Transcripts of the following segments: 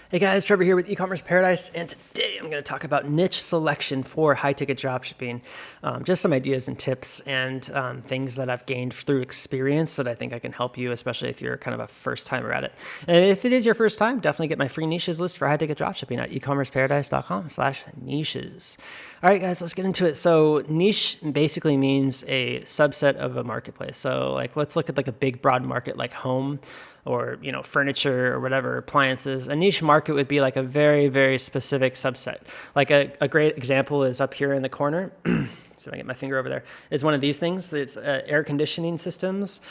Hey guys, Trevor here with eCommerce Paradise, and today I'm going to talk about niche selection for high-ticket dropshipping. Just some ideas and tips and things that I've gained through experience that I think I can help you, especially if you're kind of a first-timer at it. And if it is your first time, definitely get my free niches list for high-ticket dropshipping at ecommerceparadise.com/niches. All right, guys, let's get into it. So niche basically means a subset of a marketplace. So let's look at a big, broad market like home, or furniture or whatever, appliances. A niche market would be like a very, very specific subset. Like a great example is up here in the corner. So I get my finger over there, is one of these things. It's air conditioning systems.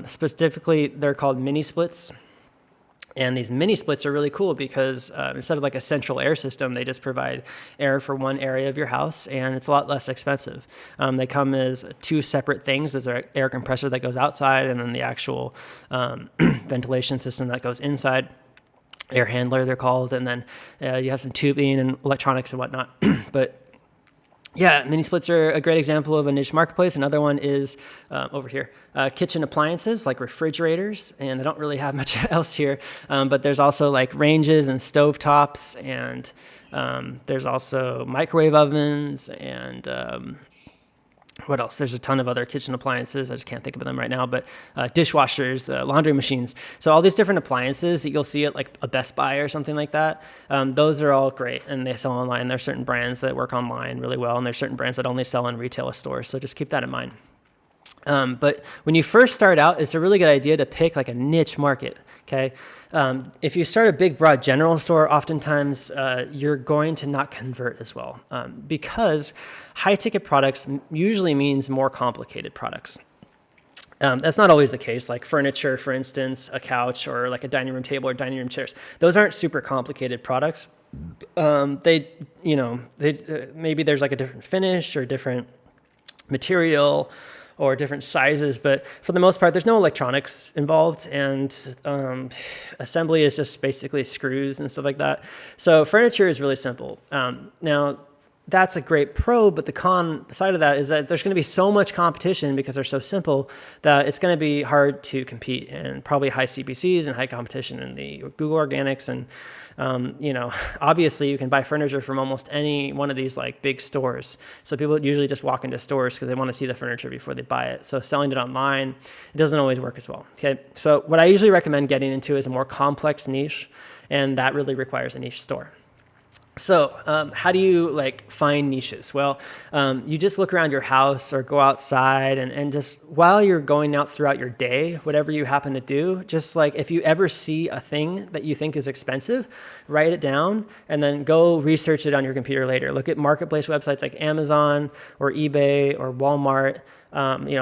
Specifically, they're called mini splits. And these mini splits are really cool because instead of like a central air system, they just provide air for one area of your house, and it's a lot less expensive. They come as two separate things. There's an air compressor that goes outside, and then the actual ventilation system that goes inside. Air handler, they're called. And then you have some tubing and electronics and whatnot. But yeah, mini splits are a great example of a niche marketplace. Another one is over here, kitchen appliances like refrigerators. And I don't really have much else here, but there's also like ranges and stove tops, and there's also microwave ovens and what else? There's a ton of other kitchen appliances. I just can't think of them right now, but dishwashers, laundry machines. So all these different appliances that you'll see at like a Best Buy or something like that, those are all great, and they sell online. There's certain brands that work online really well, and there's certain brands that only sell in retail stores. So just keep that in mind. But when you first start out, it's a really good idea to pick like a niche market. Okay. If you start a big, broad general store, oftentimes you're going to not convert as well because high ticket products usually means more complicated products. That's not always the case. Like furniture, for instance, a couch or like a dining room table or dining room chairs. Those aren't super complicated products. Maybe there's like a different finish or different material or different sizes, but for the most part, there's no electronics involved, and assembly is just basically screws and stuff like that. So furniture is really simple. Now, that's a great pro, but the con side of that is that there's going to be so much competition because they're so simple that it's going to be hard to compete, and probably high CPCs and high competition in the Google Organics. And, obviously you can buy furniture from almost any one of these like big stores. So people usually just walk into stores because they want to see the furniture before they buy it. So selling it online, it doesn't always work as well. Okay. So what I usually recommend getting into is a more complex niche, and that really requires a niche store. So how do you find niches? Well, you just look around your house or go outside and just while you're going out throughout your day, whatever you happen to do, just like if you ever see a thing that you think is expensive, write it down and then go research it on your computer later. Look at marketplace websites like Amazon or eBay or Walmart.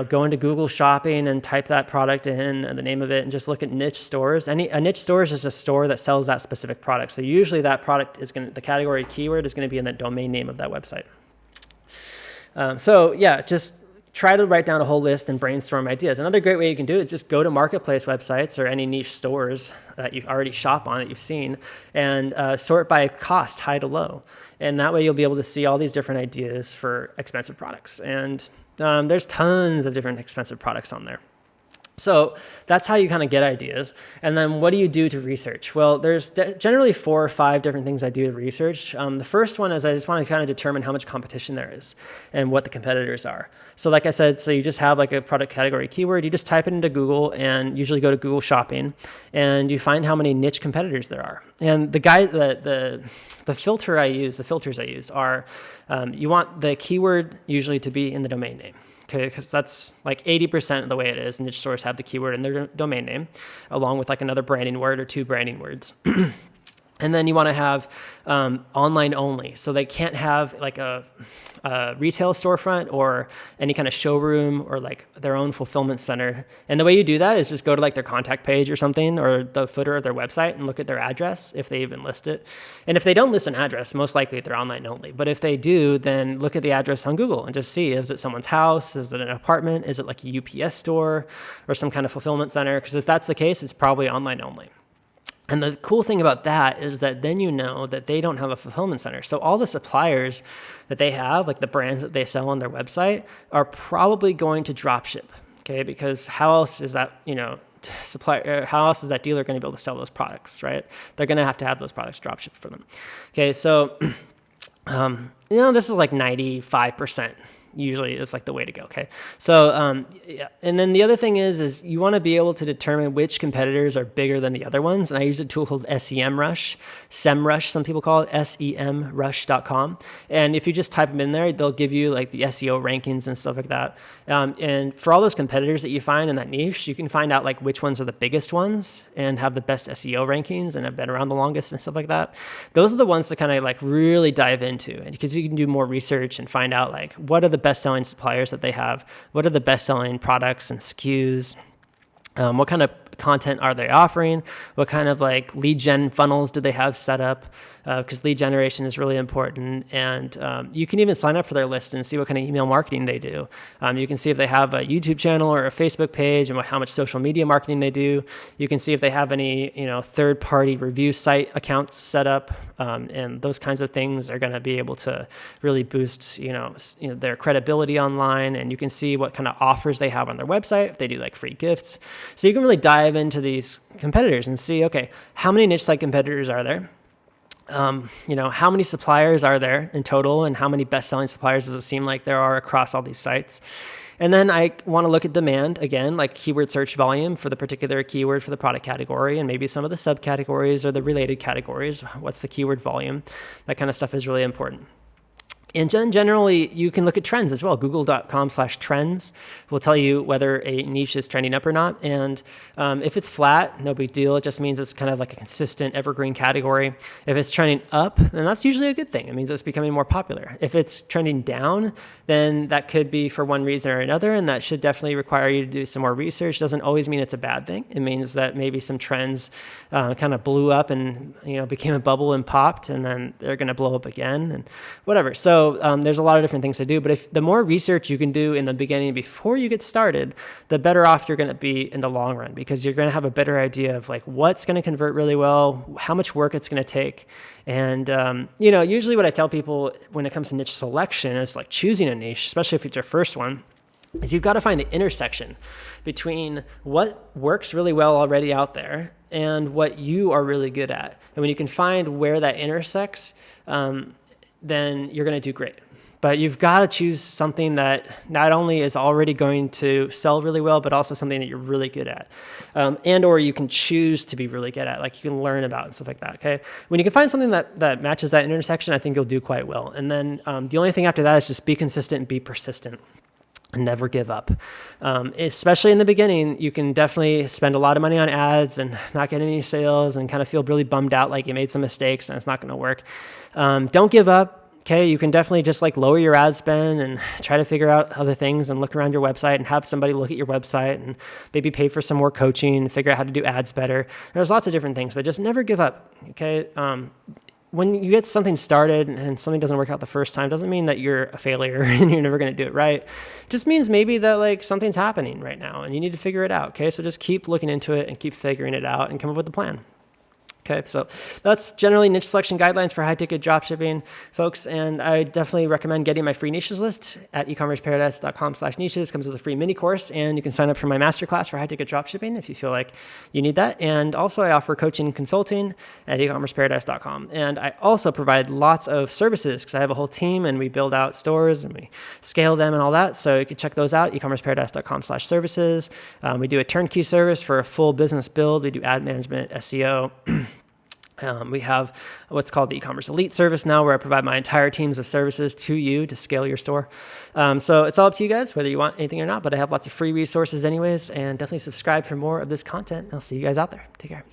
Go into Google Shopping and type that product in and the name of it, and just look at niche stores. A niche store is just a store that sells that specific product. So usually that product is the category keyword is going to be in the domain name of that website. Just try to write down a whole list and brainstorm ideas. Another great way you can do it is just go to marketplace websites or any niche stores that you already shop on that you've seen, and sort by cost, high to low. And that way you'll be able to see all these different ideas for expensive products. And there's tons of different expensive products on there. So that's how you kind of get ideas. And then what do you do to research? Well, there's generally 4 or 5 different things I do to research. The first one is I just want to kind of determine how much competition there is and what the competitors are. So like I said, so you just have like a product category keyword, you just type it into Google and usually go to Google Shopping and you find how many niche competitors there are. And the filters I use are, you want the keyword usually to be in the domain name. Okay, because that's like 80% of the way it is. Niche stores have the keyword in their domain name, along with like another branding word or 2 branding words. And then you want to have online only. So they can't have like a retail storefront or any kind of showroom or like their own fulfillment center. And the way you do that is just go to like their contact page or something, or the footer of their website, and look at their address if they even list it. And if they don't list an address, most likely they're online only. But if they do, then look at the address on Google and just see, is it someone's house? Is it an apartment? Is it like a UPS store or some kind of fulfillment center? Because if that's the case, it's probably online only. And the cool thing about that is that then you know that they don't have a fulfillment center. So all the suppliers that they have, like the brands that they sell on their website, are probably going to drop ship. Okay, because how else is that, supplier, how else is that dealer going to be able to sell those products, right? They're going to have those products drop shipped for them. Okay, so this is like 95%. Usually it's like the way to go. Okay. So, yeah. And then the other thing is you want to be able to determine which competitors are bigger than the other ones. And I use a tool called SEMrush, some people call it SEMrush.com. And if you just type them in there, they'll give you like the SEO rankings and stuff like that. And for all those competitors that you find in that niche, you can find out like which ones are the biggest ones and have the best SEO rankings and have been around the longest and stuff like that. Those are the ones to kind of like really dive into, and because you can do more research and find out like what are the best-selling suppliers that they have, what are the best-selling products and SKUs, what kind of content are they offering, what kind of like lead gen funnels do they have set up, because lead generation is really important. And you can even sign up for their list and see what kind of email marketing they do. You can see if they have a YouTube channel or a Facebook page and how much social media marketing they do. You can see if they have any third-party review site accounts set up, and those kinds of things are going to be able to really boost their credibility online. And you can see what kind of offers they have on their website, if they do like free gifts. So you can really dive into these competitors and see, okay, how many niche site competitors are there? How many suppliers are there in total, and how many best-selling suppliers does it seem like there are across all these sites? And then I want to look at demand, again, like keyword search volume for the particular keyword for the product category, and maybe some of the subcategories or the related categories. What's the keyword volume? That kind of stuff is really important. And generally, you can look at trends as well. Google.com/trends will tell you whether a niche is trending up or not. And if it's flat, no big deal. It just means it's kind of like a consistent evergreen category. If it's trending up, then that's usually a good thing. It means it's becoming more popular. If it's trending down, then that could be for one reason or another, and that should definitely require you to do some more research. Doesn't always mean it's a bad thing. It means that maybe some trends kind of blew up and became a bubble and popped, and then they're going to blow up again and whatever. So there's a lot of different things to do, but if the more research you can do in the beginning before you get started, the better off you're going to be in the long run, because you're going to have a better idea of like what's going to convert really well, how much work it's going to take. And, usually what I tell people when it comes to niche selection is like choosing a niche, especially if it's your first one, is you've got to find the intersection between what works really well already out there and what you are really good at. And when you can find where that intersects, then you're going to do great. But you've got to choose something that not only is already going to sell really well, but also something that you're really good at. Or you can choose to be really good at, like you can learn about and stuff like that, okay? When you can find something that matches that intersection, I think you'll do quite well. And then the only thing after that is just be consistent and be persistent. And never give up. Especially in the beginning, you can definitely spend a lot of money on ads and not get any sales and kind of feel really bummed out like you made some mistakes and it's not going to work. Don't give up. Okay, you can definitely just like lower your ad spend and try to figure out other things and look around your website and have somebody look at your website and maybe pay for some more coaching and figure out how to do ads better. There's lots of different things, but just never give up. Okay. When you get something started and something doesn't work out the first time, doesn't mean that you're a failure and you're never going to do it right. It just means maybe that like something's happening right now and you need to figure it out. Okay. So just keep looking into it and keep figuring it out and come up with a plan. Okay, so that's generally niche selection guidelines for high-ticket dropshipping, folks, and I definitely recommend getting my free niches list at ecommerceparadise.com/niches. Comes with a free mini course, and you can sign up for my masterclass for high-ticket dropshipping if you feel like you need that. And also, I offer coaching and consulting at ecommerceparadise.com. And I also provide lots of services because I have a whole team, and we build out stores, and we scale them and all that. So you can check those out, ecommerceparadise.com/services. We do a turnkey service for a full business build. We do ad management, SEO. We have what's called the eCommerce Elite service now, where I provide my entire teams of services to you to scale your store. So it's all up to you guys, whether you want anything or not, but I have lots of free resources anyways, and definitely subscribe for more of this content. I'll see you guys out there. Take care.